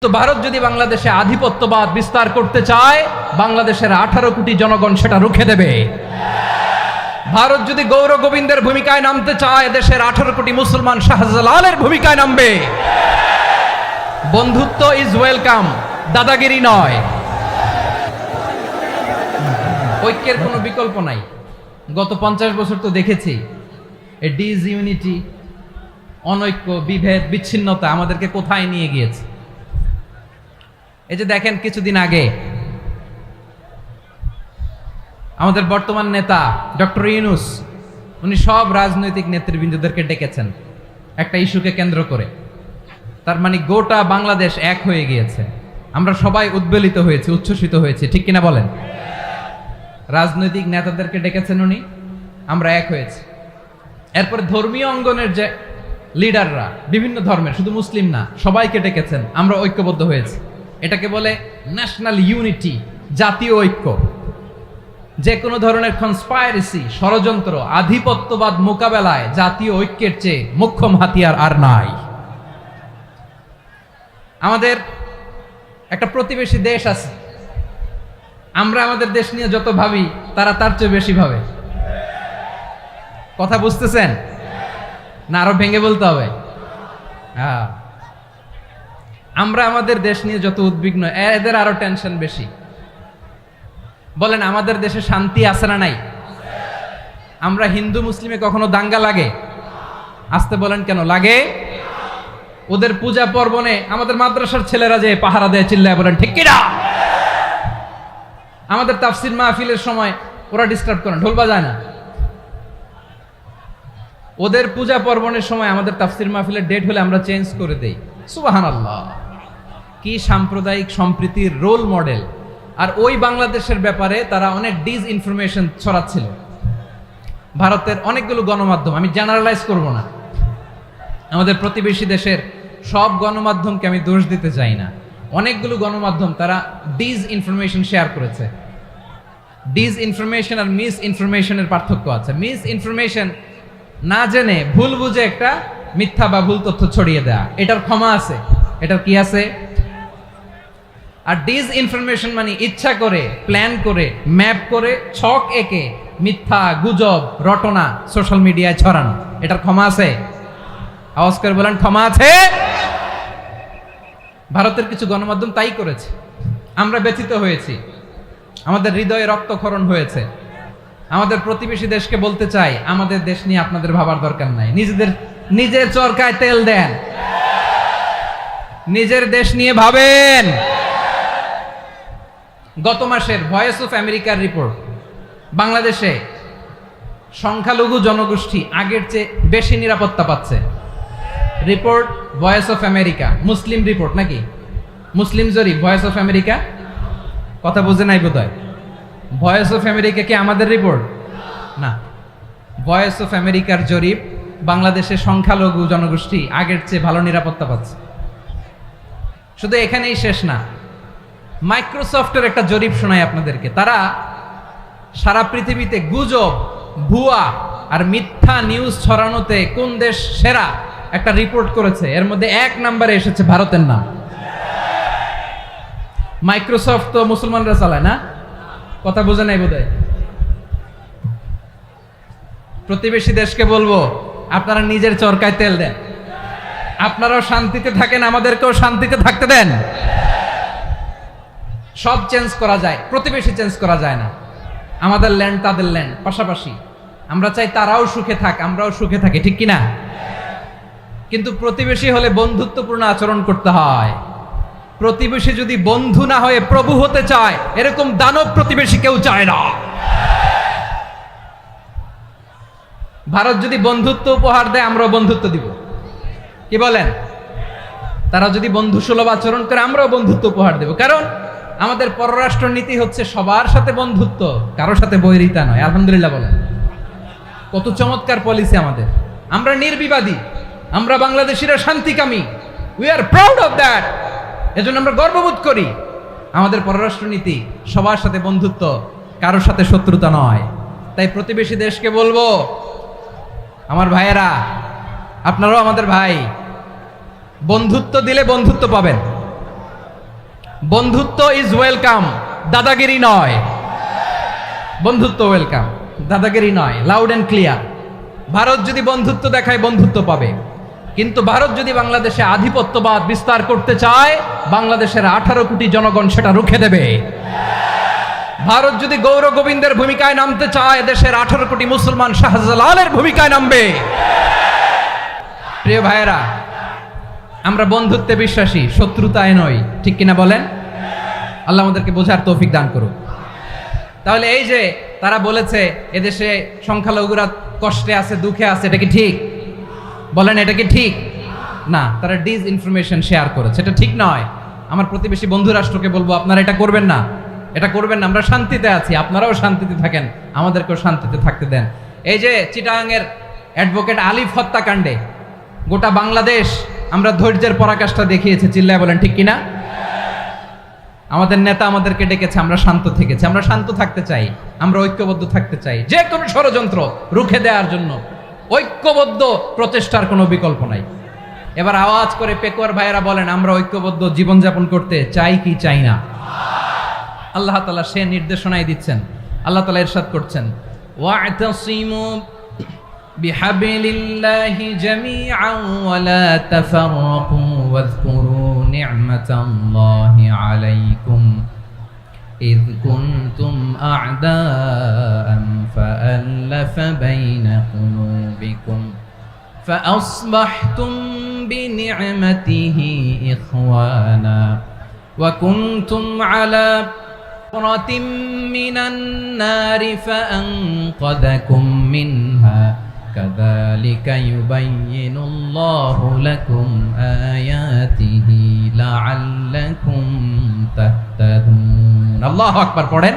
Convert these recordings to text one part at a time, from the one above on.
তো ভারত যদি বাংলাদেশে আধিপত্যবাদ বিস্তার করতে চায়, বাংলাদেশের 18 কোটি জনগণ সেটা রুখে দেবে। ভারত যদি গৌর গোবিন্দের ভূমিকায় নামতে চায়, দেশের 18 কোটি মুসলমান শাহজালালের ভূমিকায় নামবে। বন্ধুত্ব ইজ ওয়েলকাম, দাদাগিরি নয়। ঐক্যের কোনো বিকল্প নাই। গত 50 বছর তো দেখেছি এ ডিসইউনিটি, অনৈক্য, বিভেদ, বিচ্ছিন্নতা আমাদেরকে কোথায় নিয়ে গিয়েছে। এই যে দেখেন, কিছুদিন আগে আমাদের বর্তমান নেতা ডক্টর ইউনূস, উনি সব রাজনৈতিক নেতৃবৃন্দদেরকে ডেকেছেন একটা ইস্যুকে কেন্দ্র করে। তার মানে গোটা বাংলাদেশ এক হয়ে গিয়েছে। আমরা সবাই উদ্বেলিত হয়েছি, উচ্ছ্বসিত হয়েছি, ঠিক কিনা বলেন? রাজনৈতিক নেতাদেরকে ডেকেছেন উনি, আমরা এক হয়েছি। এরপরে ধর্মীয় অঙ্গনের যে লিডাররা, বিভিন্ন ধর্মের, শুধু মুসলিম না, সবাইকে ডেকেছেন, আমরা ঐক্যবদ্ধ হয়েছি। এটাকে বলে ন্যাশনাল ইউনিটি, জাতীয় ঐক্য। যে কোনো ধরনের কনস্পাইরেসি, ষড়যন্ত্র, আধিপত্যবাদ মোকাবেলায় জাতীয় ঐক্যের চেয়ে মোক্ষম হাতিয়ার আর নাই। আমাদের একটা প্রতিবেশী দেশ আছে, আমরা আমাদের দেশ নিয়ে যত ভাবি, তারা তার চেয়ে বেশি ভাবে। কথা বুঝতেছেন না? আরো ভেঙে বলতে হবে। হ্যাঁ, আমরা আমাদের দেশ নিয়ে যত উদ্বিগ্ন, এদের আরো টেনশন বেশি। বলেন, আমাদের দেশে শান্তি আছে না নাই? আমরা হিন্দু মুসলিমে কখনো দাঙ্গা লাগে? আসতে বলেন, কেন লাগে? ওদের পূজা পার্বণে আমাদের মাদ্রাসার ছেলেরা যে পাহারা দেয়, চিল্লায় বলেন ঠিক কিনা? আমাদের তাফসির মাহফিলের সময় ওরা ডিস্টার্ব করে, ঢোল বাজায় না। ওদের পূজা পার্বণের সময় আমাদের তাফসির মাহফিলের ডেট হলে আমরা চেঞ্জ করে দেই। সুবহানাল্লাহ, কি সাম্প্রদায়িক সম্প্রীতির রোল মডেল। আর ওই বাংলাদেশের ব্যাপারে তারা অনেক ডিসইনফরমেশন ছড়াচ্ছিল। ভারতের অনেকগুলো গণমাধ্যম, আমি জেনারেলাইজ করব না, আমাদের প্রতিবেশী দেশের সব গণমাধ্যমকে আমি দোষ দিতে চাই না। অনেকগুলো গণমাধ্যম তারা ডিসইনফরমেশন শেয়ার করেছে। ডিসইনফরমেশন আর মিস ইনফরমেশনের পার্থক্য আছে। মিস ইনফরমেশন না জেনে ভুল বুঝে একটা মিথ্যা বা ভুল তথ্য ছড়িয়ে দেয়া, এটার ক্ষমা আছে, এটার কি আছে। আর ডিসইনফরমেশন মানে ইচ্ছা করে, প্ল্যান করে, ম্যাপ করে, ছক এঁকে মিথ্যা, গুজব, রটনা সোশ্যাল মিডিয়ায় ছড়ানো, এটার ক্ষমা আছে? আওয়াজ করে বলেন, ক্ষমা আছে? ভারতের কিছু গণমাধ্যম তাই করেছে। আমরা ব্যথিত হয়েছি, আমাদের হৃদয়ে রক্তক্ষরণ হয়েছে। আমাদের প্রতিবেশী দেশকে বলতে চাই, আমাদের দেশ নিয়ে আপনাদের ভাবার দরকার নাই। নিজের চরকায় তেল দেন, নিজের দেশ নিয়ে ভাবেন। গত মাসের ভয়েস অফ আমেরিকার রিপোর্ট, বাংলাদেশে সংখ্যালঘু জনগোষ্ঠী আগের চেয়ে বেশি নিরাপত্তা পাচ্ছে। Report voice of America, Muslim report নাকি? মুসলিম জরিপ, ভয়েস অফ আমেরিকা। কথা বুঝে নাই বোধহয়। ভয়েস অফ আমেরিকা কি আমাদের রিপোর্ট? না, ভয়েস অফ আমেরিকার জরিপ, বাংলাদেশের সংখ্যালঘু জনগোষ্ঠী আগের চেয়ে ভালো নিরাপত্তা পাচ্ছে। শুধু এখানেই শেষ না, মাইক্রোসফটের একটা জরিপ শোনায় আপনাদেরকে। তারা সারা পৃথিবীতে গুজব, ভুয়া আর মিথ্যা নিউজ ছড়ানোতে কোন দেশ সেরা একটা রিপোর্ট করেছে। এর মধ্যে 1 নম্বরে এসেছে ভারতের নাম। মাইক্রোসফট তো মুসলমানরা চালায় না? কথা বোঝে নাই বোধহয়। প্রতিবেশী দেশকে বলবো, আপনারা নিজের চরকায় তেল দেন, আপনারাও শান্তিতে থাকেন, আমাদেরকেও শান্তিতে থাকতে দেন। সব চেঞ্জ করা যায়, প্রতিবেশী চেঞ্জ করা যায় না। আমাদের ল্যান্ড তাদের ল্যান্ড, পাশাপাশি। আমরা চাই তারাও সুখে থাক, আমরাও সুখে থাকি, ঠিক কিনা? কিন্তু প্রতিবেশী হলে বন্ধুত্বপূর্ণ আচরণ করতে হয়। প্রতিবেশী যদি বন্ধু না হয়ে প্রভু হতে চায়, এরকম দানব প্রতিবেশী কেউ চায় না। ভারত যদি বন্ধুত্ব উপহার দেয়, আমরাও বন্ধুত্ব দিব, কি বলেন? তারা যদি বন্ধু সুলভ আচরণ করে, আমরাও বন্ধুত্ব উপহার দেব। কারণ আমাদের পররাষ্ট্র নীতি হচ্ছে সবার সাথে বন্ধুত্ব, কারোর সাথে বৈরিতা নয়। আলহামদুলিল্লাহ বলেন, কত চমৎকার পলিসি আমাদের। আমরা নির্বিবাদী, আমরা বাংলাদেশিরা শান্তিকামী। We are proud of that. এজন্য আমরা গর্ববোধ করি। আমাদের পররাষ্ট্র নীতি সবার সাথে বন্ধুত্ব, কারোর সাথে শত্রুতা নয়। তাই প্রতিবেশী দেশকে বলবো, আমার ভাইয়েরা, আপনারাও আমাদের ভাই, বন্ধুত্ব দিলে বন্ধুত্ব পাবেন। বন্ধুত্ব ইজ ওয়েলকাম, দাদাগিরি নয়। বন্ধুত্ব ওয়েলকাম, দাদাগিরি নয়, লাউড এন্ড ক্লিয়ার। ভারত যদি বন্ধুত্ব দেখায় বন্ধুত্ব পাবে, কিন্তু ভারত যদি বাংলাদেশে আধিপত্যবাদ বিস্তার করতে চায়, বাংলাদেশের 18 কোটি জনগণ সেটা রুখে দেবে। ভারত যদি গৌর গোবিন্দের ভূমিকায় নামতে চায়, দেশের 18 কোটি মুসলমান শাহজালালের ভূমিকায় নামবে। প্রিয় ভাইয়েরা, আমরা বন্ধুত্বে বিশ্বাসী, শত্রুতায় নই, ঠিক কিনা বলেন? আল্লাহ আমাদেরকে বোঝার তৌফিক দান করুক। তাহলে এই যে তারা বলেছে এদেশে সংখ্যালঘুরা কষ্টে আছে, দুঃখে আছে, এটা কি ঠিক? বলেন, এটা কি ঠিক? না, তারা ডিস ইনফরমেশন শেয়ার করেছে, এটা ঠিক নয়। আমার প্রতিবেশী বন্ধু রাষ্ট্রকে বলবো, আপনারা এটা করবেন না, এটা করবেন না। আমরা শান্তিতে আছি, আপনারাও শান্তিতে থাকেন, আমাদেরকেও শান্তিতে থাকতে দেন। এই যে চিটাগাংয়ের অ্যাডভোকেট আলিফ হত্যাকাণ্ডে গোটা বাংলাদেশ আমরা ধৈর্যের পরাকাষ্ঠা দেখিয়েছে, চিল্লায় বলেন ঠিক কিনা? আমাদের নেতা আমাদেরকে ডেকেছে, আমরা শান্ত থেকেছি। আমরা শান্ত থাকতে চাই, আমরা ঐক্যবদ্ধ থাকতে চাই। যে কোনো ষড়যন্ত্র রুখে দেওয়ার জন্য ঐক্যবদ্ধ প্রচেষ্টার কোনো বিকল্প নাই। এবার আওয়াজ করে পেকুয়ার ভাইয়েরা বলেন, আমরা ঐক্যবদ্ধ জীবনযাপন করতে চাই কি চাই না? আল্লাহ তাআলা সে নির্দেশনাই দিচ্ছেন। আল্লাহ তাআলা ইরশাদ করছেন, ওয়া'তাসিমু বিহাবিলিল্লাহি জামিআন ওয়া লা তাফাররাকু ওয়াযকুরু নি'মাতাল্লাহি আলাইকুম إذ كنتم أعداء فألف بين قلوبكم فأصبحتم بنعمته إخوانا وكنتم على حفرة من النار فأنقذكم منها كذلك يبين الله لكم آياته لعلكم تهتدون الله أكبر পড়েন।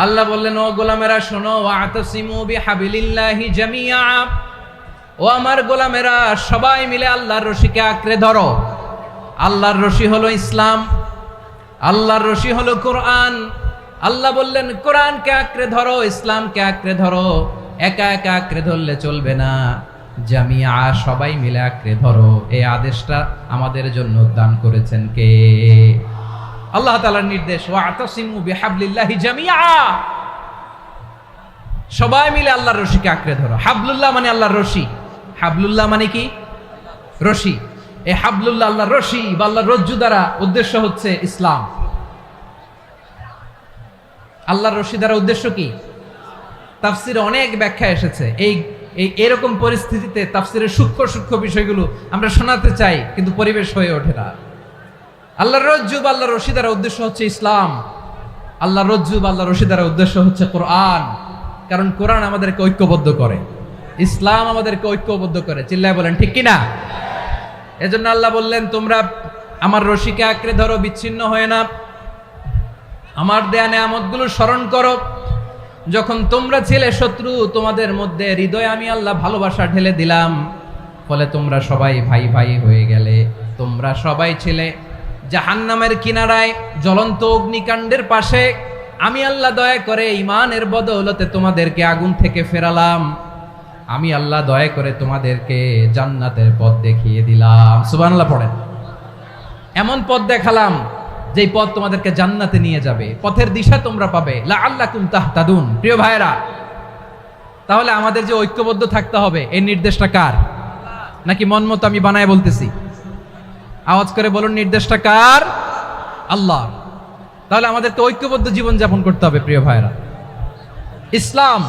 আল্লাহ বললেন, ও গোলামেরা শোনো, ওয়াতাসিমু বিহাবিলিল্লাহি জামিআ, ও আমার গোলামেরা সবাই মিলে আল্লাহর রশিকে আঁকড়ে ধরো। আল্লাহর রশি হলো ইসলাম, আল্লাহর রশি হলো কোরআন। আল্লাহ বললেন, কোরআনকে আঁকড়ে ধরো, ইসলামকে আঁকড়ে ধরো। একা একা আঁকড়ে ধরলে চলবে না, জামিআ সবাই মিলে আঁকড়ে ধরো। এই আদেশটা আমাদের জন্য দান করেছেন কে? আল্লাহ তাআলার নির্দেশ, ওয়াতাসিমু বিহাবলিল্লাহি জামিআ, সবাই মিলে আল্লাহর রশিকে আঁকড়ে ধরো। হাবলুল্লাহ মানে আল্লাহর রশি। হাবলুল্লাহ মানে কি? রশি। এই হাবলুল্লাহ আল্লাহর রশি বা আল্লাহর রজ্জু দ্বারা উদ্দেশ্য হচ্ছে ইসলাম। আল্লাহর রশি দ্বারা উদ্দেশ্য কি? তাফসিরে অনেক ব্যাখ্যা এসেছে। এই এরকম পরিস্থিতিতে তাফসিরের সূক্ষ্ম সূক্ষ্ম বিষয়গুলো আমরা শোনাতে চাই, কিন্তু পরিবেশ হয়ে ওঠে না। আল্লাহর রজ্জু বা আল্লাহর রশি দ্বারা উদ্দেশ্য হচ্ছে ইসলাম। আল্লাহর রজ্জু বা আল্লাহর রশি দ্বারা উদ্দেশ্য হচ্ছে কোরআন। কারণ কোরআন আমাদেরকে ঐক্যবদ্ধ করে, ইসলাম আমাদেরকে ঐক্যবদ্ধ করে। চিল্লায় বলেন ঠিক কিনা? এজন্য আল্লাহ বললেন, তোমরা আমার রশিকে আঁকড়ে ধরো, বিচ্ছিন্ন হয়ে না। আমার দেয়া নেয়ামতগুলো স্মরণ করো। যখন তোমরা ছিলে শত্রু, তোমাদের মধ্যে হৃদয়ে আমি আল্লাহ ভালোবাসা ঢেলে দিলাম, ফলে তোমরা সবাই ভাই ভাই হয়ে গেলে। তোমরা সবাই ছিলে জাহান্নামের কিনারায়, জ্বলন্ত অগ্নিকাণ্ডের পাশে। আমি আল্লাহ দয়া করে ঈমানের বদৌলতে তোমাদেরকে আগুন থেকে ফেরালাম। আমি আল্লাহ দয়া করে তোমাদেরকে জান্নাতের পথ দেখিয়ে দিলাম। সুবহানাল্লাহ পড়েন। এমন পথ দেখালাম যেই পথ তোমাদেরকে জান্নাতে নিয়ে যাবে, পথের দিশা তোমরা পাবে। লাআল্লাকুম তাহতাদুন। প্রিয় ভাইরা, তাহলে আমাদের যে ঐক্যবদ্ধ থাকতে হবে, এই নির্দেশটা কার? নাকি মন মতো আমি বানায় বলতেছি? আওয়াজ করে বলুন, নির্দেশটা কার? আল্লাহ। তাহলে আমাদেরকে ঐক্যবদ্ধ জীবন যাপন করতে হবে। প্রিয় ভাইরা, ইসলাম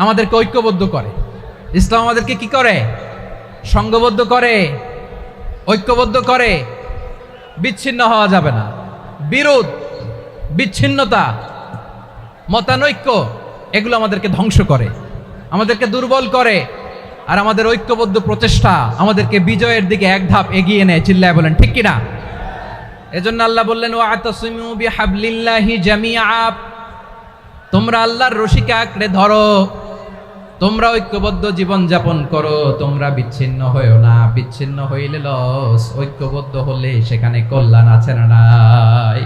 আমাদেরকে ঐক্যবদ্ধ করে। ইসলাম আমাদেরকে কি করে? সংঘবদ্ধ করে, ঐক্যবদ্ধ করে। বিচ্ছিন্ন হওয়া যাবে না। বিরোধ, বিচ্ছিন্নতা, মতানৈক্য, এগুলো আমাদেরকে ধ্বংস করে, আমাদেরকে দুর্বল করে। আর আমাদের ঐক্যবদ্ধ প্রচেষ্টা আমাদেরকে বিজয়ের দিকে এক ধাপ এগিয়ে নেয়। চিল্লায় বলেন ঠিক কিনা? এজন্য আল্লাহ বললেন, ওয়াতাসিমু বিহাবলিল্লাহি জামিআ, তোমরা আল্লাহর রশিকে আঁকড়ে ধরো, তোমরা ঐক্যবদ্ধ জীবন যাপন করো, তোমরা বিচ্ছিন্ন হয়েও না। বিচ্ছিন্ন হইলে লস, ঐক্যবদ্ধ হলে সেখানে কল্যাণ আছে না নাই?